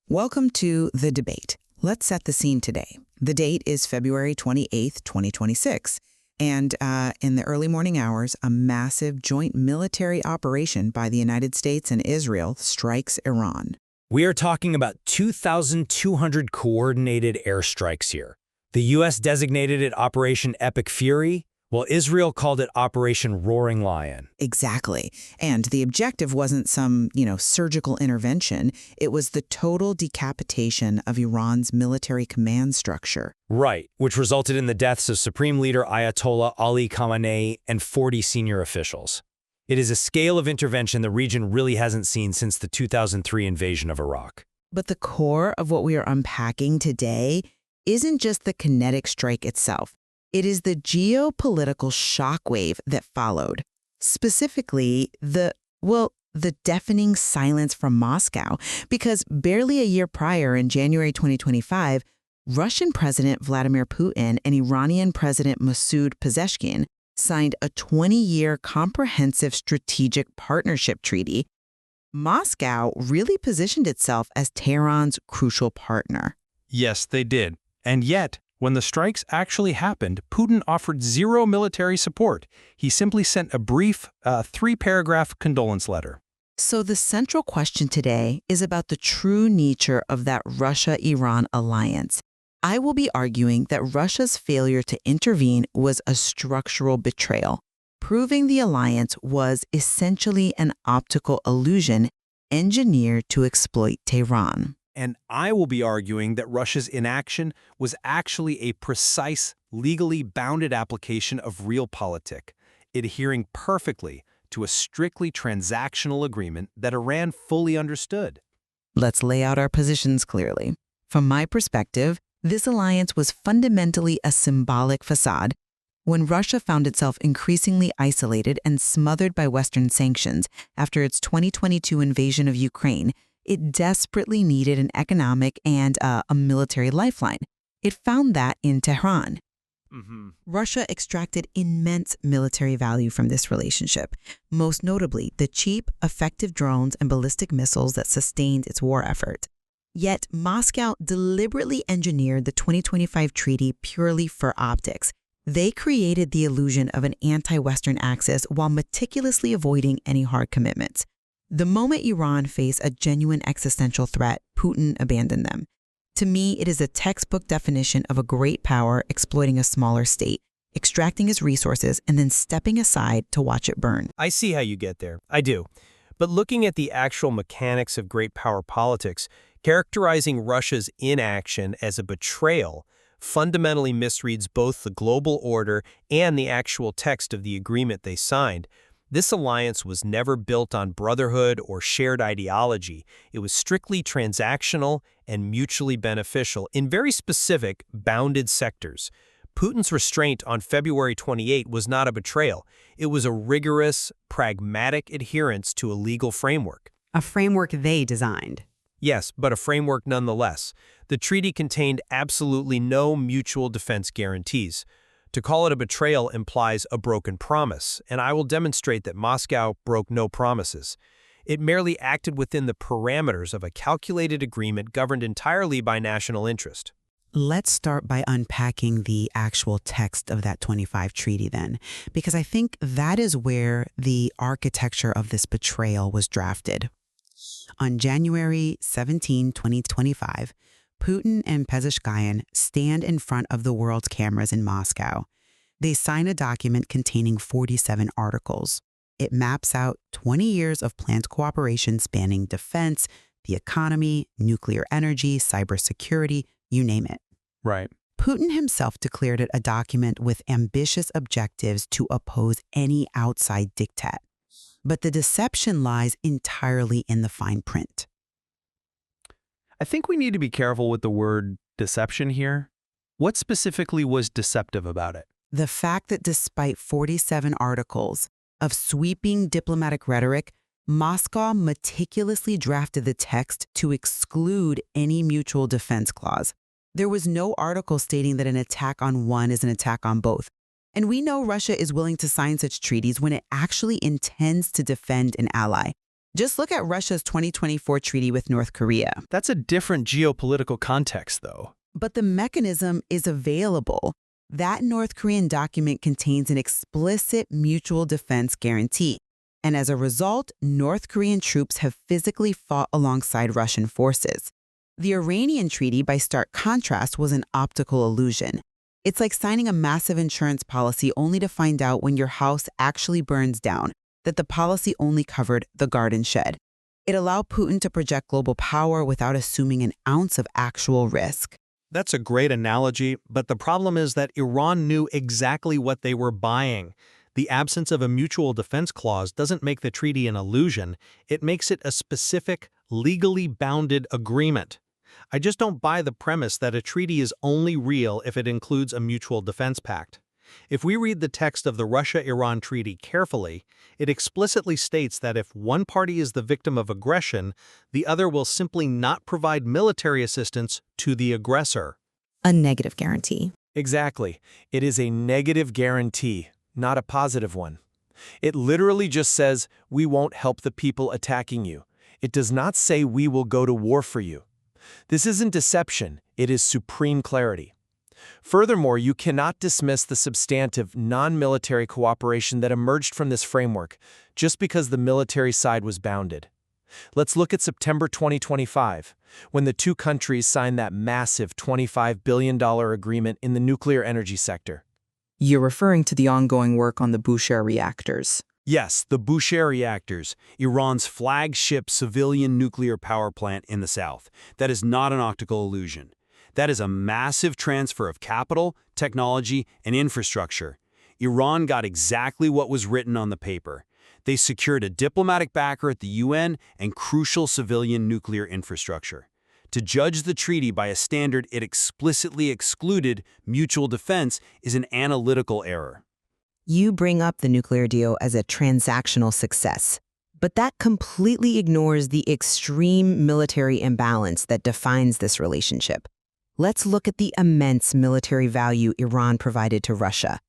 Welcome to The Debate. Let's set the scene today. The date is February 28th, 2026. And in the early morning hours, a massive joint military operation by the United States and Israel strikes Iran. We are talking about 2,200 coordinated airstrikes here. The U.S. designated it Operation Epic Fury, while Israel called it Operation Roaring Lion. Exactly. And the objective wasn't some, surgical intervention. It was the total decapitation of Iran's military command structure. Right, which resulted in the deaths of Supreme Leader Ayatollah Ali Khamenei and 40 senior officials. It is a scale of intervention the region really hasn't seen since the 2003 invasion of Iraq. But the core of what we are unpacking today isn't just the kinetic strike itself. It is the geopolitical shockwave that followed. Specifically, the deafening silence from Moscow, because barely a year prior, in January 2025, Russian President Vladimir Putin and Iranian President Masoud Pezeshkian signed a 20-year comprehensive strategic partnership treaty. Moscow really positioned itself as Tehran's crucial partner. Yes, they did. And yet, when the strikes actually happened, Putin offered zero military support. He simply sent a brief, three-paragraph condolence letter. So the central question today is about the true nature of that Russia-Iran alliance. I will be arguing that Russia's failure to intervene was a structural betrayal, proving the alliance was essentially an optical illusion engineered to exploit Tehran. And I will be arguing that Russia's inaction was actually a precise, legally bounded application of realpolitik, adhering perfectly to a strictly transactional agreement that Iran fully understood. Let's lay out our positions clearly. From my perspective, this alliance was fundamentally a symbolic facade. When Russia found itself increasingly isolated and smothered by Western sanctions after its 2022 invasion of Ukraine, it desperately needed an economic and a military lifeline. It found that in Tehran. Russia extracted immense military value from this relationship, most notably the cheap, effective drones and ballistic missiles that sustained its war effort. Yet Moscow deliberately engineered the 2025 treaty purely for optics. They created the illusion of an anti-Western axis while meticulously avoiding any hard commitments. The moment Iran faced a genuine existential threat, Putin abandoned them. To me, it is a textbook definition of a great power exploiting a smaller state, extracting its resources, and then stepping aside to watch it burn. I see how you get there. I do. But looking at the actual mechanics of great power politics, characterizing Russia's inaction as a betrayal fundamentally misreads both the global order and the actual text of the agreement they signed. This alliance was never built on brotherhood or shared ideology. It was strictly transactional and mutually beneficial in very specific, bounded sectors. Putin's restraint on February 28 was not a betrayal. It was a rigorous, pragmatic adherence to a legal framework. A framework they designed. Yes, but a framework nonetheless. The treaty contained absolutely no mutual defense guarantees. To call it a betrayal implies a broken promise, and I will demonstrate that Moscow broke no promises. It merely acted within the parameters of a calculated agreement governed entirely by national interest. Let's start by unpacking the actual text of that 25 treaty then, because I think that is where the architecture of this betrayal was drafted. On January 17, 2025, Putin and Pezeshkian stand in front of the world's cameras in Moscow. They sign a document containing 47 articles. It maps out 20 years of planned cooperation spanning defense, the economy, nuclear energy, cybersecurity, you name it. Right. Putin himself declared it a document with ambitious objectives to oppose any outside diktat. But the deception lies entirely in the fine print. I think we need to be careful with the word deception here. What specifically was deceptive about it? The fact that despite 47 articles of sweeping diplomatic rhetoric, Moscow meticulously drafted the text to exclude any mutual defense clause. There was no article stating that an attack on one is an attack on both. And we know Russia is willing to sign such treaties when it actually intends to defend an ally. Just look at Russia's 2024 treaty with North Korea. That's a different geopolitical context, though. But the mechanism is available. That North Korean document contains an explicit mutual defense guarantee. And as a result, North Korean troops have physically fought alongside Russian forces. The Iranian treaty, by stark contrast, was an optical illusion. It's like signing a massive insurance policy only to find out when your house actually burns down that the policy only covered the garden shed. It allowed Putin to project global power without assuming an ounce of actual risk. That's a great analogy, but the problem is that Iran knew exactly what they were buying. The absence of a mutual defense clause doesn't make the treaty an illusion. It makes it a specific, legally bounded agreement. I just don't buy the premise that a treaty is only real if it includes a mutual defense pact. If we read the text of the Russia-Iran treaty carefully, it explicitly states that if one party is the victim of aggression, the other will simply not provide military assistance to the aggressor. A negative guarantee. Exactly. It is a negative guarantee, not a positive one. It literally just says, we won't help the people attacking you. It does not say we will go to war for you. This isn't deception, it is supreme clarity. Furthermore, you cannot dismiss the substantive, non-military cooperation that emerged from this framework just because the military side was bounded. Let's look at September 2025, when the two countries signed that massive $25 billion agreement in the nuclear energy sector. You're referring to the ongoing work on the Bushehr reactors. Yes, the Bushehr reactors, Iran's flagship civilian nuclear power plant in the south. That is not an optical illusion. That is a massive transfer of capital, technology, and infrastructure. Iran got exactly what was written on the paper. They secured a diplomatic backer at the UN and crucial civilian nuclear infrastructure. To judge the treaty by a standard it explicitly excluded, mutual defense, is an analytical error. You bring up the nuclear deal as a transactional success, but that completely ignores the extreme military imbalance that defines this relationship. Let's look at the immense military value Iran provided to Russia.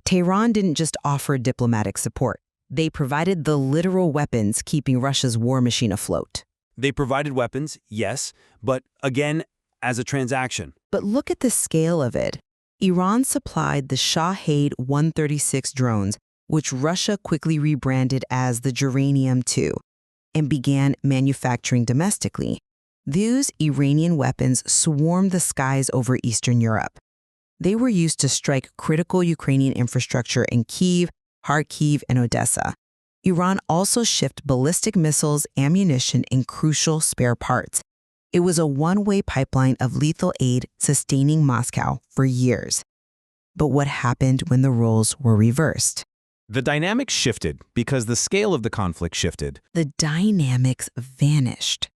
Tehran didn't just offer diplomatic support. They provided the literal weapons keeping Russia's war machine afloat. They provided weapons, yes, but again, as a transaction. But look at the scale of it. Iran supplied the Shahed 136 drones, which Russia quickly rebranded as the Geranium-2, and began manufacturing domestically. These Iranian weapons swarmed the skies over Eastern Europe. They were used to strike critical Ukrainian infrastructure in Kyiv, Kharkiv, and Odessa. Iran also shipped ballistic missiles, ammunition, and crucial spare parts. It was a one-way pipeline of lethal aid sustaining Moscow for years. But what happened when the roles were reversed? The dynamics shifted because the scale of the conflict shifted. The dynamics vanished.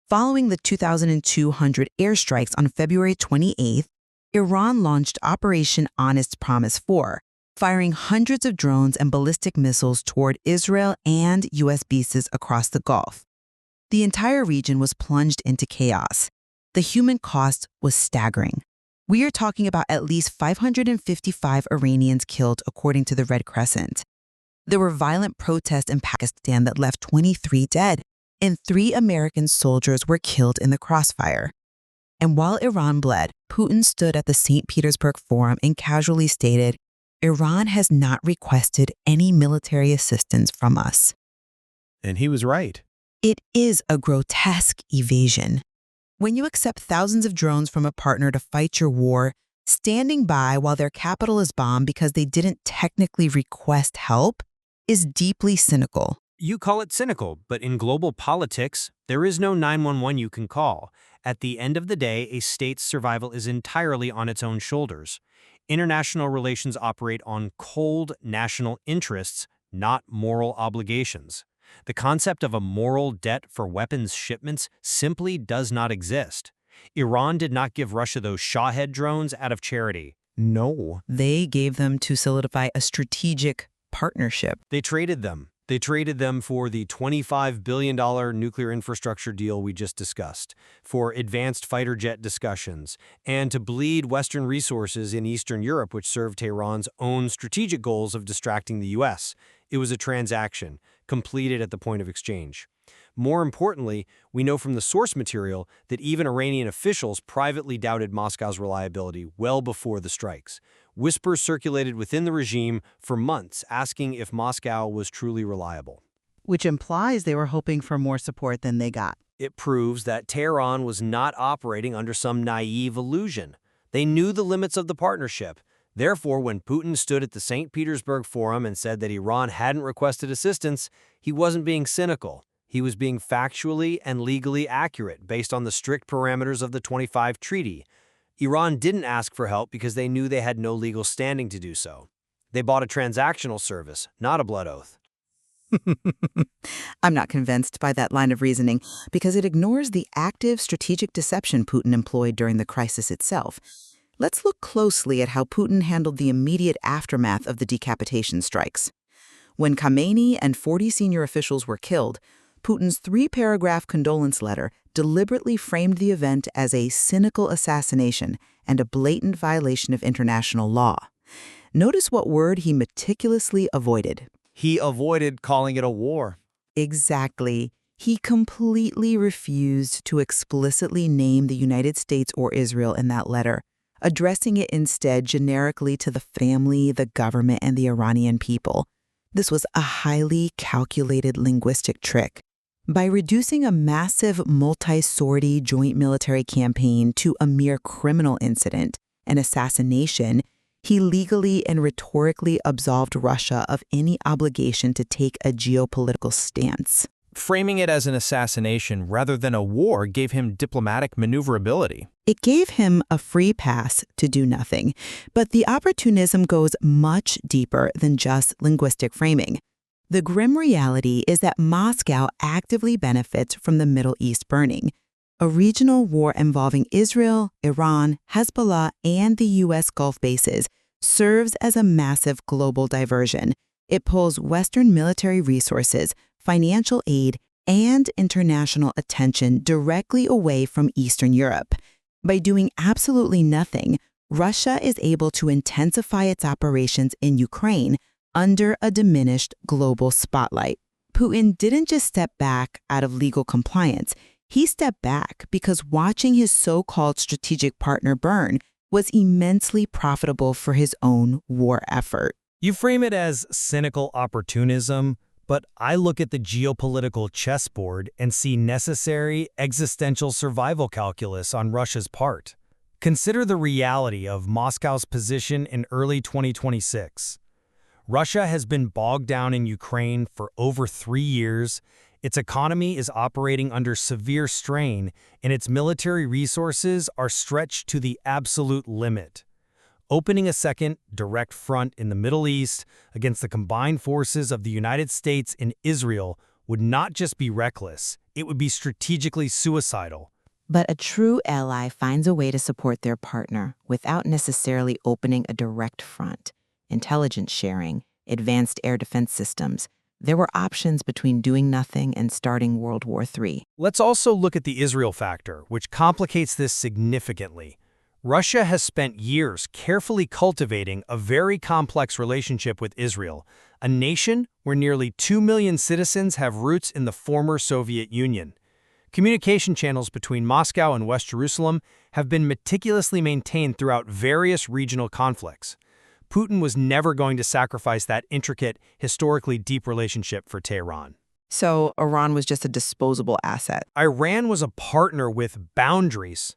Following the 2,200 airstrikes on February 28th, Iran launched Operation Honest Promise 4, firing hundreds of drones and ballistic missiles toward Israel and U.S. bases across the Gulf. The entire region was plunged into chaos. The human cost was staggering. We are talking about at least 555 Iranians killed, according to the Red Crescent. There were violent protests in Pakistan that left 23 dead, and 3 American soldiers were killed in the crossfire. And while Iran bled, Putin stood at the St. Petersburg Forum and casually stated, "Iran has not requested any military assistance from us." And he was right. It is a grotesque evasion. When you accept thousands of drones from a partner to fight your war, standing by while their capital is bombed because they didn't technically request help is deeply cynical. You call it cynical, but in global politics, there is no 911 you can call. At the end of the day, a state's survival is entirely on its own shoulders. International relations operate on cold national interests, not moral obligations. The concept of a moral debt for weapons shipments simply does not exist. Iran did not give Russia those Shahed drones out of charity. No. They gave them to solidify a strategic partnership. They traded them. They traded them for the $25 billion nuclear infrastructure deal we just discussed, for advanced fighter jet discussions, and to bleed Western resources in Eastern Europe, which served Tehran's own strategic goals of distracting the U.S. It was a transaction, completed at the point of exchange. More importantly, we know from the source material that even Iranian officials privately doubted Moscow's reliability well before the strikes. Whispers circulated within the regime for months asking if Moscow was truly reliable. Which implies they were hoping for more support than they got. It proves that Tehran was not operating under some naive illusion. They knew the limits of the partnership. Therefore, when Putin stood at the St. Petersburg Forum and said that Iran hadn't requested assistance, he wasn't being cynical. He was being factually and legally accurate based on the strict parameters of the 25 treaty. Iran didn't ask for help because they knew they had no legal standing to do so. They bought a transactional service, not a blood oath. I'm not convinced by that line of reasoning because it ignores the active strategic deception Putin employed during the crisis itself. Let's look closely at how Putin handled the immediate aftermath of the decapitation strikes. When Khamenei and 40 senior officials were killed, Putin's 3-paragraph condolence letter deliberately framed the event as a cynical assassination and a blatant violation of international law. Notice what word he meticulously avoided. He avoided calling it a war. Exactly. He completely refused to explicitly name the United States or Israel in that letter, addressing it instead generically to the family, the government, and the Iranian people. This was a highly calculated linguistic trick. By reducing a massive multi-sortie joint military campaign to a mere criminal incident, an assassination, he legally and rhetorically absolved Russia of any obligation to take a geopolitical stance. Framing it as an assassination rather than a war gave him diplomatic maneuverability. It gave him a free pass to do nothing, but the opportunism goes much deeper than just linguistic framing. The grim reality is that Moscow actively benefits from the Middle East burning. A regional war involving Israel, Iran, Hezbollah, and the U.S. Gulf bases serves as a massive global diversion. It pulls Western military resources, financial aid, and international attention directly away from Eastern Europe. By doing absolutely nothing, Russia is able to intensify its operations in Ukraine under a diminished global spotlight. Putin didn't just step back out of legal compliance. He stepped back because watching his so-called strategic partner burn was immensely profitable for his own war effort. You frame it as cynical opportunism, but I look at the geopolitical chessboard and see necessary existential survival calculus on Russia's part. Consider the reality of Moscow's position in early 2026. Russia has been bogged down in Ukraine for over 3 years. Its economy is operating under severe strain, and its military resources are stretched to the absolute limit. Opening a second direct front in the Middle East against the combined forces of the United States and Israel would not just be reckless, it would be strategically suicidal. But a true ally finds a way to support their partner without necessarily opening a direct front. Intelligence sharing, advanced air defense systems. There were options between doing nothing and starting World War III. Let's also look at the Israel factor, which complicates this significantly. Russia has spent years carefully cultivating a very complex relationship with Israel, a nation where nearly 2 million citizens have roots in the former Soviet Union. Communication channels between Moscow and West Jerusalem have been meticulously maintained throughout various regional conflicts. Putin was never going to sacrifice that intricate, historically deep relationship for Tehran. So Iran was just a disposable asset. Iran was a partner with boundaries.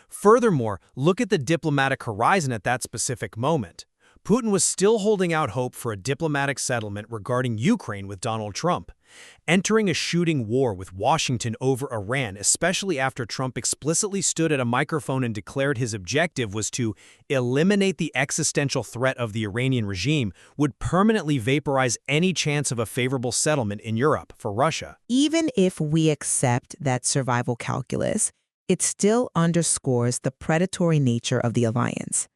Furthermore, look at the diplomatic horizon at that specific moment. Putin was still holding out hope for a diplomatic settlement regarding Ukraine with Donald Trump. Entering a shooting war with Washington over Iran, especially after Trump explicitly stood at a microphone and declared his objective was to eliminate the existential threat of the Iranian regime, would permanently vaporize any chance of a favorable settlement in Europe for Russia. Even if we accept that survival calculus, it still underscores the predatory nature of the alliance.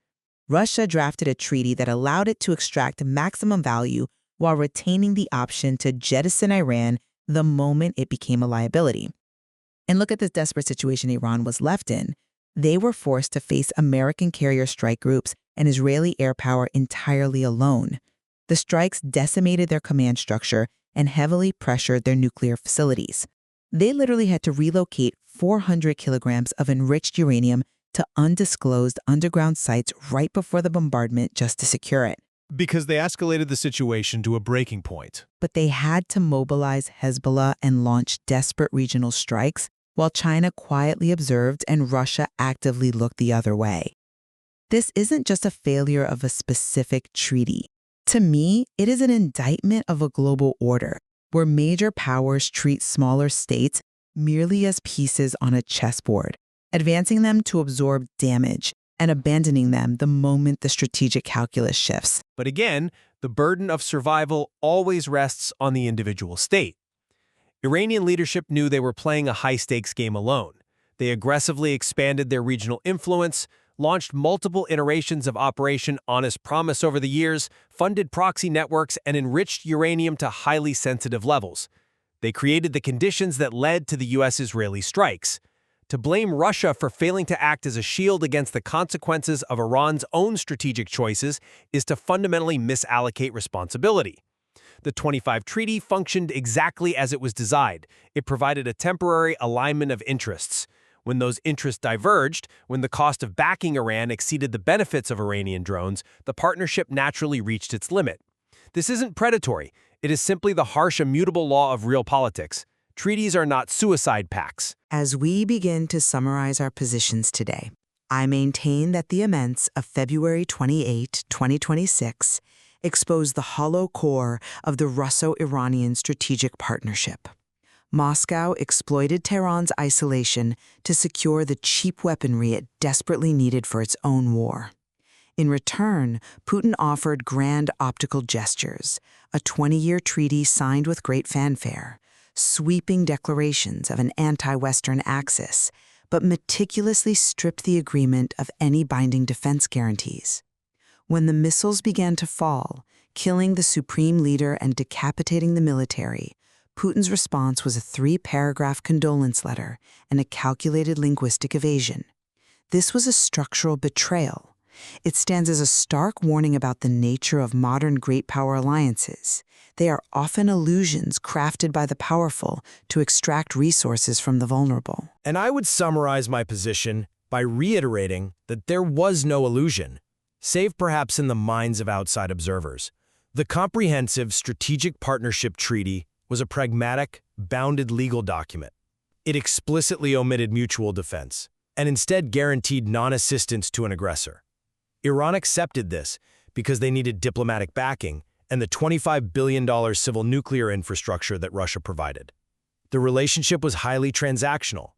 Russia drafted a treaty that allowed it to extract maximum value while retaining the option to jettison Iran the moment it became a liability. And look at this desperate situation Iran was left in. They were forced to face American carrier strike groups and Israeli air power entirely alone. The strikes decimated their command structure and heavily pressured their nuclear facilities. They literally had to relocate 400 kilograms of enriched uranium to undisclosed underground sites right before the bombardment just to secure it. Because they escalated the situation to a breaking point. But they had to mobilize Hezbollah and launch desperate regional strikes while China quietly observed and Russia actively looked the other way. This isn't just a failure of a specific treaty. To me, it is an indictment of a global order where major powers treat smaller states merely as pieces on a chessboard, advancing them to absorb damage and abandoning them the moment the strategic calculus shifts. But again, the burden of survival always rests on the individual state. Iranian leadership knew they were playing a high-stakes game alone. They aggressively expanded their regional influence, launched multiple iterations of Operation Honest Promise over the years, funded proxy networks, and enriched uranium to highly sensitive levels. They created the conditions that led to the U.S.-Israeli strikes. To blame Russia for failing to act as a shield against the consequences of Iran's own strategic choices is to fundamentally misallocate responsibility. The 25 Treaty functioned exactly as it was designed. It provided a temporary alignment of interests. When those interests diverged, when the cost of backing Iran exceeded the benefits of Iranian drones, the partnership naturally reached its limit. This isn't predatory. It is simply the harsh, immutable law of real politics. Treaties are not suicide pacts. As we begin to summarize our positions today, I maintain that the events of February 28, 2026 expose the hollow core of the Russo-Iranian strategic partnership. Moscow exploited Tehran's isolation to secure the cheap weaponry it desperately needed for its own war. In return, Putin offered grand optical gestures, a 20-year treaty signed with great fanfare, sweeping declarations of an anti-Western axis, but meticulously stripped the agreement of any binding defense guarantees. When the missiles began to fall, killing the supreme leader and decapitating the military, Putin's response was a 3-paragraph condolence letter and a calculated linguistic evasion. This was a structural betrayal. It stands as a stark warning about the nature of modern great power alliances. They are often illusions crafted by the powerful to extract resources from the vulnerable. And I would summarize my position by reiterating that there was no illusion, save perhaps in the minds of outside observers. The Comprehensive Strategic Partnership Treaty was a pragmatic, bounded legal document. It explicitly omitted mutual defense and instead guaranteed non-assistance to an aggressor. Iran accepted this because they needed diplomatic backing and the $25 billion civil nuclear infrastructure that Russia provided. The relationship was highly transactional.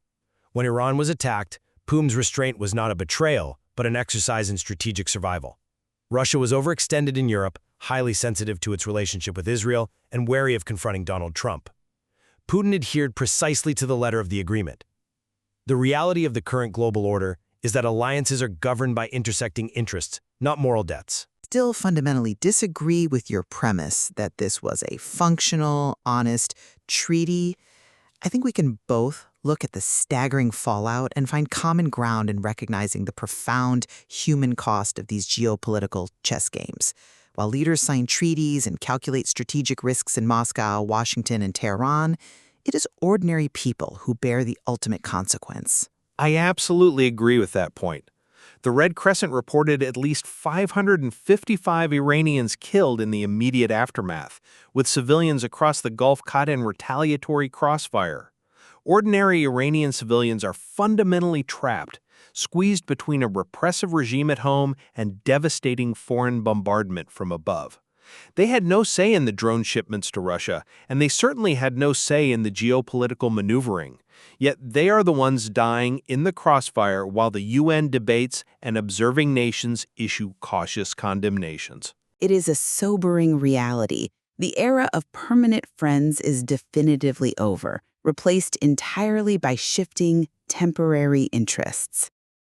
When Iran was attacked, Putin's restraint was not a betrayal, but an exercise in strategic survival. Russia was overextended in Europe, highly sensitive to its relationship with Israel, and wary of confronting Donald Trump. Putin adhered precisely to the letter of the agreement. The reality of the current global order is that alliances are governed by intersecting interests, not moral debts. Still fundamentally disagree with your premise that this was a functional, honest treaty. I think we can both look at the staggering fallout and find common ground in recognizing the profound human cost of these geopolitical chess games. While leaders sign treaties and calculate strategic risks in Moscow, Washington, and Tehran, it is ordinary people who bear the ultimate consequence. I absolutely agree with that point. The Red Crescent reported at least 555 Iranians killed in the immediate aftermath, with civilians across the Gulf caught in retaliatory crossfire. Ordinary Iranian civilians are fundamentally trapped, squeezed between a repressive regime at home and devastating foreign bombardment from above. They had no say in the drone shipments to Russia, and they certainly had no say in the geopolitical maneuvering. Yet they are the ones dying in the crossfire while the UN debates and observing nations issue cautious condemnations. It is a sobering reality. The era of permanent friends is definitively over, replaced entirely by shifting, temporary interests.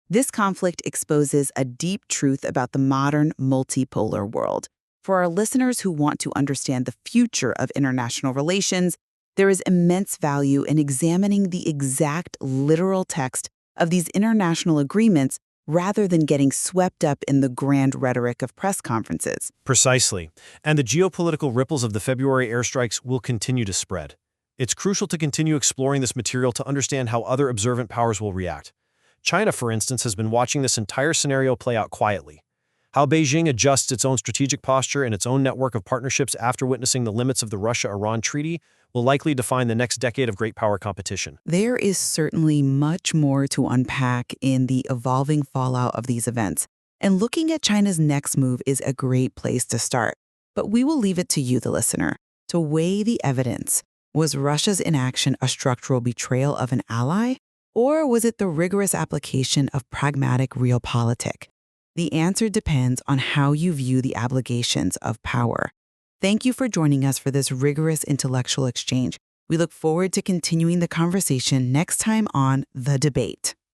This conflict exposes a deep truth about the modern multipolar world. For our listeners who want to understand the future of international relations, there is immense value in examining the exact literal text of these international agreements rather than getting swept up in the grand rhetoric of press conferences. Precisely. And the geopolitical ripples of the February airstrikes will continue to spread. It's crucial to continue exploring this material to understand how other observant powers will react. China, for instance, has been watching this entire scenario play out quietly. How Beijing adjusts its own strategic posture and its own network of partnerships after witnessing the limits of the Russia-Iran treaty will likely define the next decade of great power competition. There is certainly much more to unpack in the evolving fallout of these events, and looking at China's next move is a great place to start. But we will leave it to you, the listener, to weigh the evidence. Was Russia's inaction a structural betrayal of an ally, or was it the rigorous application of pragmatic realpolitik? The answer depends on how you view the obligations of power. Thank you for joining us for this rigorous intellectual exchange. We look forward to continuing the conversation next time on The Debate.